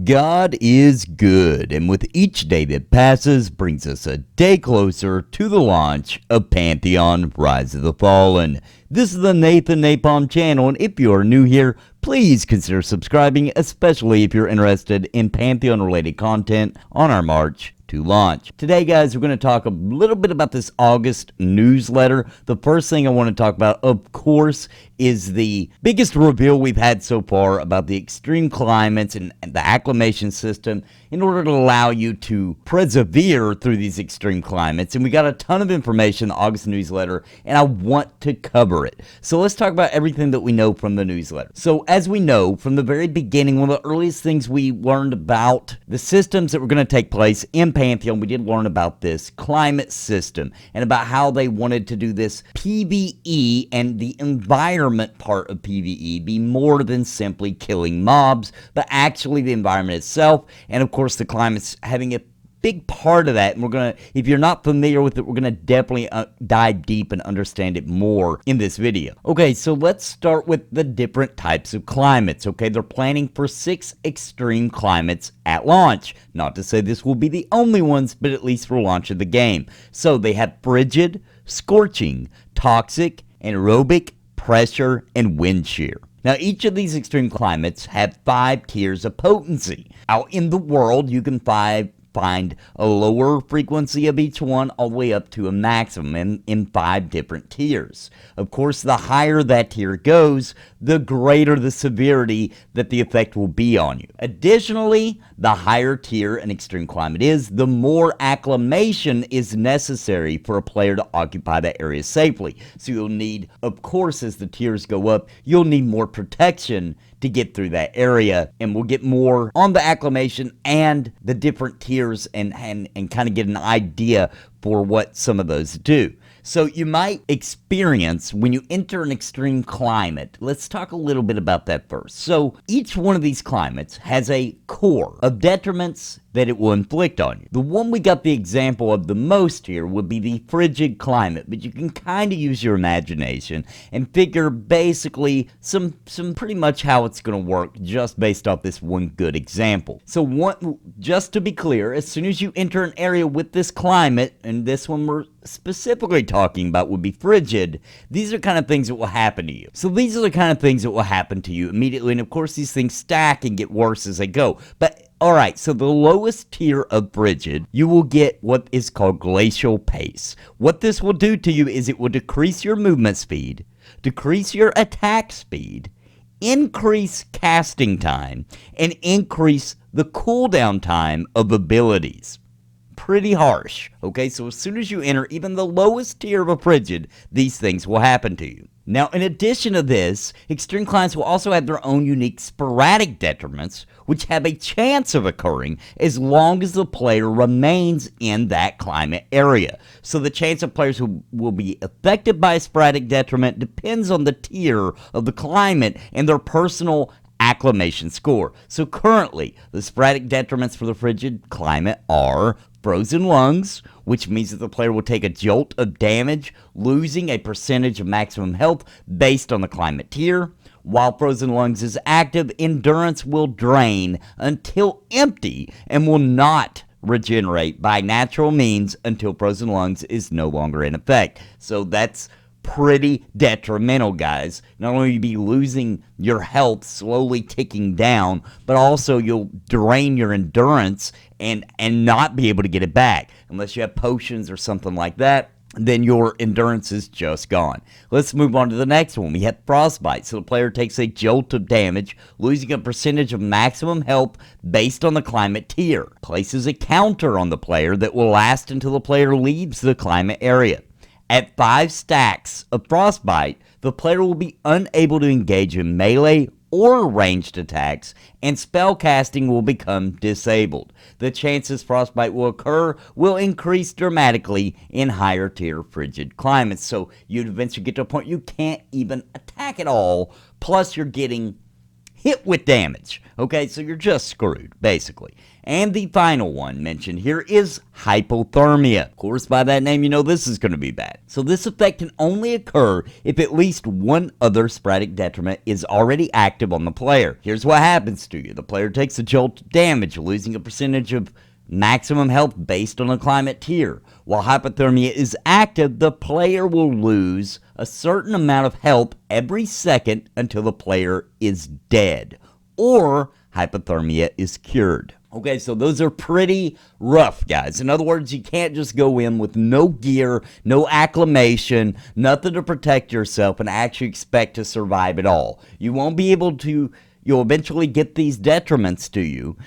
God is good, and with each day that passes brings us a day closer to the launch of Pantheon Rise of the Fallen. This is the Nathan Napalm channel, and if you are new here, please consider subscribing, especially if you're interested in Pantheon-related content on our march to launch. Today, guys, we're going to talk a little bit about this August newsletter. The first thing I want to talk about, of course, is the biggest reveal we've had so far about the extreme climates and the acclimation system in order to allow you to persevere through these extreme climates. And we got a ton of information in the August newsletter, and I want to cover it. So let's talk about everything that we know from the newsletter. So as we know from the very beginning, one of the earliest things we learned about the systems that were going to take place in Pantheon, we did learn about this climate system and about how they wanted to do this PvE and the environment part of PvE be more than simply killing mobs, but actually the environment itself, and of course the climate's having a big part of that. And we're gonna, if you're not familiar with it, we're gonna definitely dive deep and understand it more in this video. Okay, so let's start with the different types of climates. Okay, they're planning for 6 extreme climates at launch. Not to say this will be the only ones, but at least for launch of the game. So they have frigid, scorching, toxic, anaerobic, pressure, and wind shear. Now, each of these extreme climates have 5 tiers of potency. Out in the world, you can find a lower frequency of each one all the way up to a maximum in 5 different tiers. Of course, the higher that tier goes, the greater the severity that the effect will be on you. Additionally, the higher tier an extreme climate is, the more acclimation is necessary for a player to occupy that area safely. So you'll need, of course, as the tiers go up, you'll need more protection to get through that area, and we'll get more on the acclimation and the different tiers and kind of get an idea for what some of those do. So you might experience when you enter an extreme climate. Let's talk a little bit about that first. So each one of these climates has a core of detriments that it will inflict on you. The one we got the example of the most here would be the frigid climate, but you can kind of use your imagination and figure basically some pretty much how it's going to work just based off this one good example. So just to be clear, as soon as you enter an area with this climate, and this one we're specifically talking about would be frigid, these are kind of things that will happen to you. So these are the kind of things that will happen to you immediately, and of course these things stack and get worse as they go. But alright, so the lowest tier of frigid, you will get what is called glacial pace. What this will do to you is it will decrease your movement speed, decrease your attack speed, increase casting time, and increase the cooldown time of abilities. Pretty harsh, okay? So as soon as you enter even the lowest tier of a frigid, these things will happen to you. Now, in addition to this, extreme climates will also have their own unique sporadic detriments, which have a chance of occurring as long as the player remains in that climate area. So the chance of players who will be affected by a sporadic detriment depends on the tier of the climate and their personal acclimation score. So currently, the sporadic detriments for the frigid climate are frozen lungs, which means that the player will take a jolt of damage, losing a percentage of maximum health based on the climate tier. While frozen lungs is active, endurance will drain until empty and will not regenerate by natural means until frozen lungs is no longer in effect. So that's pretty detrimental, guys. Not only will you be losing your health, slowly ticking down, but also you'll drain your endurance and not be able to get it back. Unless you have potions or something like that, then your endurance is just gone. Let's move on to the next one. We have frostbite. So the player takes a jolt of damage, losing a percentage of maximum health based on the climate tier. Places a counter on the player that will last until the player leaves the climate area. At 5 stacks of frostbite, the player will be unable to engage in melee or ranged attacks, and spell casting will become disabled. The chances frostbite will occur will increase dramatically in higher tier frigid climates. So you'd eventually get to a point you can't even attack at all, plus you're getting hit with damage. Okay, so you're just screwed, basically. And the final one mentioned here is hypothermia. Of course, by that name, you know this is going to be bad. So this effect can only occur if at least one other sporadic detriment is already active on the player. Here's what happens to you. The player takes a jolt of damage, losing a percentage of maximum health based on a climate tier. While hypothermia is active, the player will lose a certain amount of health every second until the player is dead, or hypothermia is cured. Okay, so those are pretty rough, guys. In other words, you can't just go in with no gear, no acclimation, nothing to protect yourself, and actually expect to survive at all. You won't be able to. You'll eventually get these detriments to you,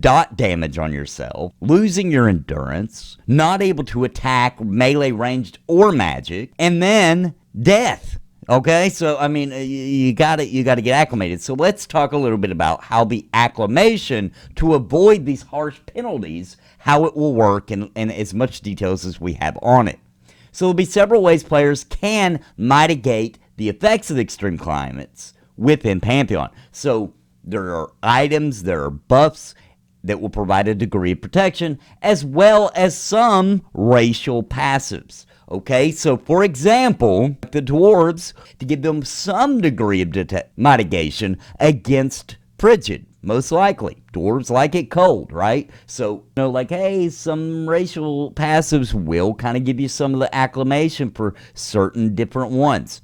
dot damage on yourself, losing your endurance, not able to attack melee, ranged, or magic, and then death. Okay, so I mean, you gotta get acclimated. So let's talk a little bit about how the acclimation to avoid these harsh penalties, how it will work, and as much details as we have on it. So there'll be several ways players can mitigate the effects of the extreme climates within Pantheon. So there are items, there are buffs that will provide a degree of protection, as well as some racial passives. Okay, so for example, the dwarves, to give them some degree of mitigation against frigid, most likely. Dwarves like it cold, right? So, hey, some racial passives will kind of give you some of the acclimation for certain different ones.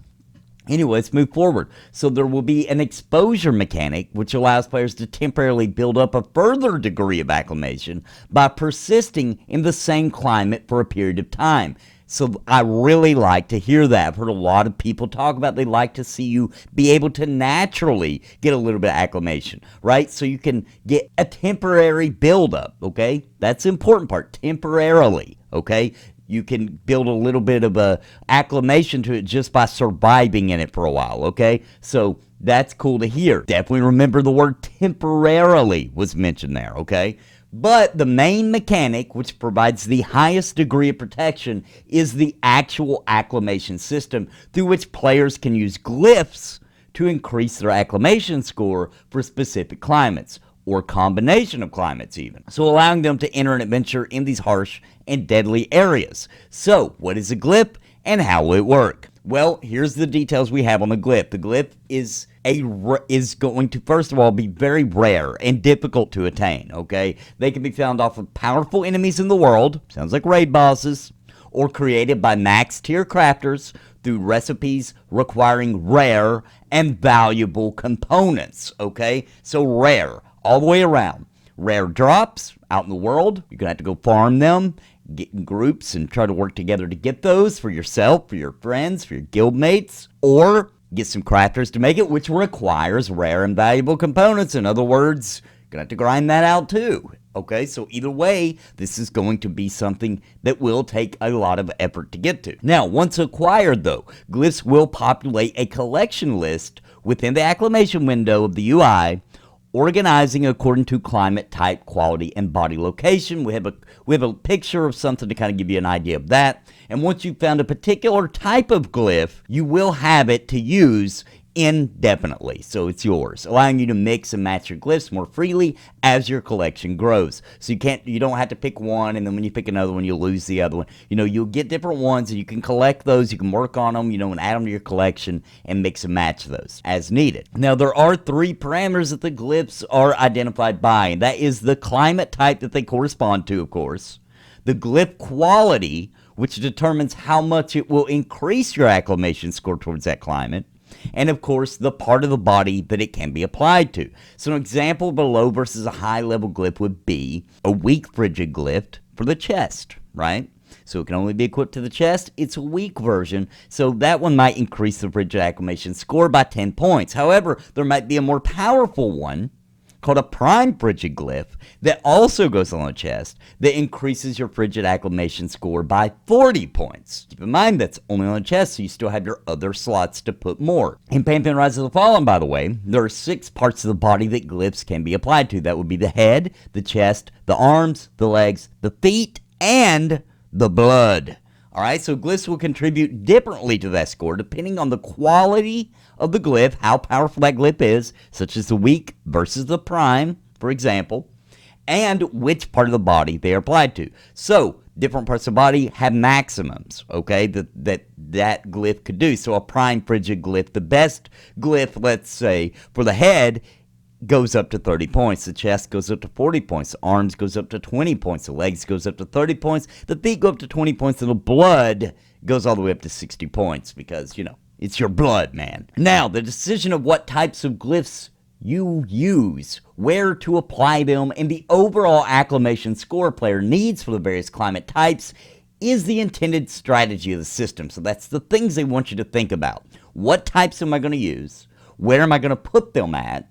Anyway, let's move forward. So there will be an exposure mechanic, which allows players to temporarily build up a further degree of acclimation by persisting in the same climate for a period of time. So I really like to hear that. I've heard a lot of people talk about they like to see you be able to naturally get a little bit of acclimation, right? So you can get a temporary buildup, okay? That's the important part, temporarily, okay? You can build a little bit of a acclimation to it just by surviving in it for a while, okay? So that's cool to hear. Definitely remember the word temporarily was mentioned there, okay? But the main mechanic, which provides the highest degree of protection, is the actual acclimation system through which players can use glyphs to increase their acclimation score for specific climates, or combination of climates even, so allowing them to enter an adventure in these harsh and deadly areas. So, what is a glyph and how will it work? Well, here's the details we have on the glyph. The glyph is going to, first of all, be very rare and difficult to attain, okay? They can be found off of powerful enemies in the world, sounds like raid bosses, or created by max tier crafters through recipes requiring rare and valuable components, okay? So rare, all the way around. Rare drops out in the world, you're going to have to go farm them, get in groups and try to work together to get those for yourself, for your friends, for your guild mates, or get some crafters to make it, which requires rare and valuable components. In other words, you're going to have to grind that out too. Okay, so either way, this is going to be something that will take a lot of effort to get to. Now, once acquired though, glyphs will populate a collection list within the acclimation window of the UI, organizing according to climate, type, quality, and body location. We have a picture of something to kind of give you an idea of that. And once you've found a particular type of glyph, you will have it to use indefinitely, so it's yours, allowing you to mix and match your glyphs more freely as your collection grows. So you don't have to pick one, and then when you pick another one, you'll lose the other one. You'll get different ones, and you can collect those, you can work on them, and add them to your collection, and mix and match those as needed. Now, there are 3 parameters that the glyphs are identified by, and that is the climate type that they correspond to, of course, the glyph quality, which determines how much it will increase your acclimation score towards that climate, and of course the part of the body that it can be applied to. So an example of a low versus a high level glyph would be a weak frigid glyph for the chest, right? So it can only be equipped to the chest. It's a weak version, so that one might increase the frigid acclimation score by 10 points. However, there might be a more powerful one called a prime frigid glyph that also goes on the chest that increases your frigid acclimation score by 40 points. Keep in mind that's only on the chest, so you still have your other slots to put more. In Pantheon Rise of the Fallen, by the way, there are 6 parts of the body that glyphs can be applied to. That would be the head, the chest, the arms, the legs, the feet, and the blood. Alright, so glyphs will contribute differently to that score depending on the quality of the glyph, how powerful that glyph is, such as the weak versus the prime, for example, and which part of the body they are applied to. So, different parts of the body have maximums, okay, that glyph could do. So a prime frigid glyph, the best glyph, let's say, for the head, goes up to 30 points. The chest goes up to 40 points. The arms goes up to 20 points. The legs goes up to 30 points. The feet go up to 20 points. And the blood goes all the way up to 60 points because, you know, it's your blood, man. Now, the decision of what types of glyphs you use, where to apply them, and the overall acclimation score a player needs for the various climate types is the intended strategy of the system. So that's the things they want you to think about. What types am I going to use? Where am I going to put them at?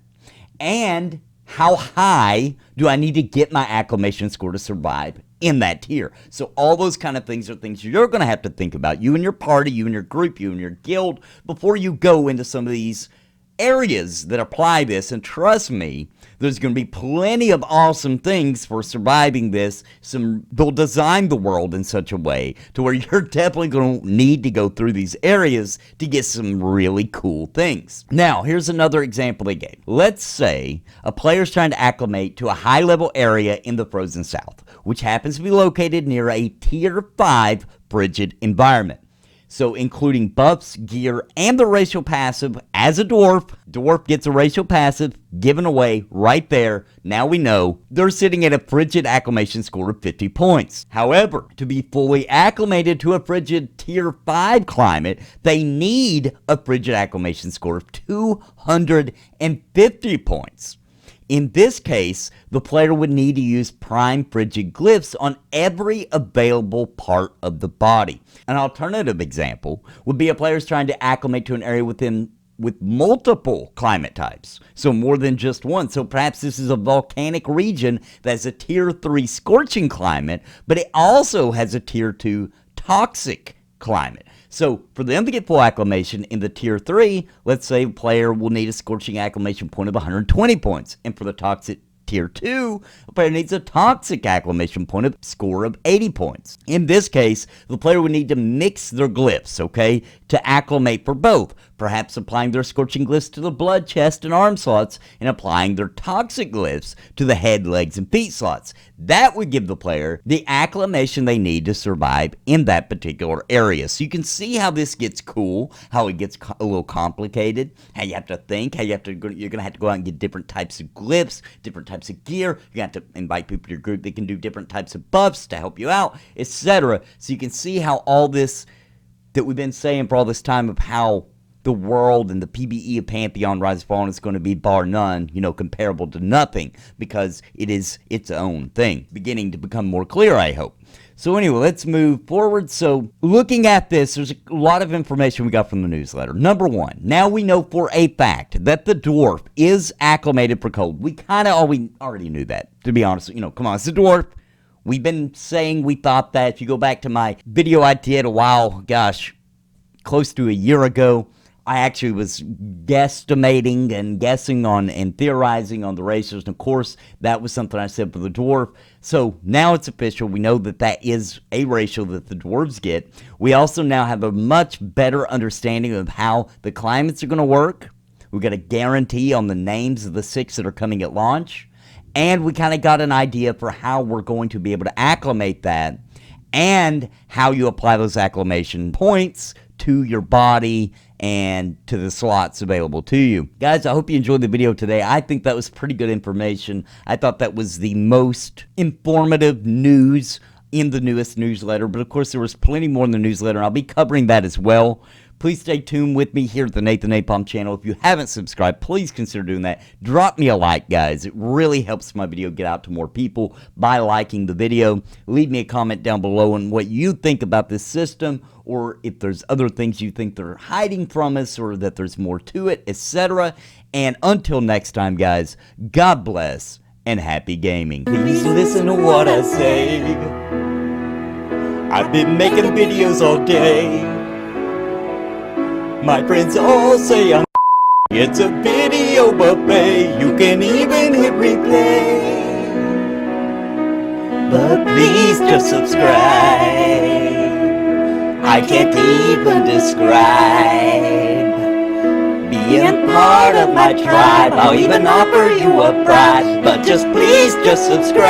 And how high do I need to get my acclimation score to survive in that tier? So all those kind of things are things you're going to have to think about, you and your party, you and your group, you and your guild, before you go into some of these areas that apply this. And trust me, there's going to be plenty of awesome things for surviving this. They'll design the world in such a way to where you're definitely going to need to go through these areas to get some really cool things. Now, here's another example they gave. Let's say a player's trying to acclimate to a high-level area in the Frozen South, which happens to be located near a Tier 5 frigid environment. So including buffs, gear, and the racial passive as a dwarf. Dwarf gets a racial passive given away right there. Now we know they're sitting at a frigid acclimation score of 50 points. However, to be fully acclimated to a frigid tier 5 climate, they need a frigid acclimation score of 250 points. In this case, the player would need to use prime frigid glyphs on every available part of the body. An alternative example would be a player's trying to acclimate to an area with multiple climate types, so more than just one. So perhaps this is a volcanic region that's a tier 3 scorching climate, but it also has a tier 2 toxic climate. So for them to get full acclimation in the tier 3, let's say a player will need a scorching acclimation point of 120 points. And for the toxic tier 2, a player needs a toxic acclimation point of score of 80 points. In this case, the player would need to mix their glyphs, okay, to acclimate for both. Perhaps applying their scorching glyphs to the blood, chest, and arm slots, and applying their toxic glyphs to the head, legs, and feet slots. That would give the player the acclimation they need to survive in that particular area. So you can see how this gets cool, how it gets a little complicated, how you have to think, you're going to have to go out and get different types of glyphs, different types of gear. You're going to have to invite people to your group that can do different types of buffs to help you out, etc. So you can see how all this that we've been saying for all this time of how the world and the PvE of Pantheon Rise of the Fallen is going to be bar none, comparable to nothing, because it is its own thing. Beginning to become more clear, I hope. So anyway, let's move forward. So looking at this, there's a lot of information we got from the newsletter. Number one, now we know for a fact that the dwarf is acclimated for cold. We already knew that, to be honest. Come on, it's a dwarf. We've been saying we thought that. If you go back to my video I did a while, close to a year ago, I actually was guesstimating and guessing on and theorizing on the racers. And of course, that was something I said for the dwarf. So now it's official. We know that that is a ratio that the dwarves get. We also now have a much better understanding of how the climates are going to work. We got a guarantee on the names of the 6 that are coming at launch. And we kind of got an idea for how we're going to be able to acclimate that and how you apply those acclimation points to your body and to the slots available to you. Guys, I hope you enjoyed the video today. I think that was pretty good information. I thought that was the most informative news in the newest newsletter, but of course there was plenty more in the newsletter, and I'll be covering that as well. Please stay tuned with me here at the Nathan Napalm channel. If you haven't subscribed, please consider doing that. Drop me a like, guys. It really helps my video get out to more people by liking the video. Leave me a comment down below on what you think about this system, or if there's other things you think they're hiding from us, or that there's more to it, etc. And until next time, guys, God bless and happy gaming. Please listen to what I say. I've been making videos all day. My friends all say it's a video buffet. You can even hit replay. But please just subscribe. I can't even describe. Being part of my tribe, I'll even offer you a prize, but just please just subscribe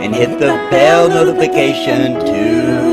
and hit the bell notification too.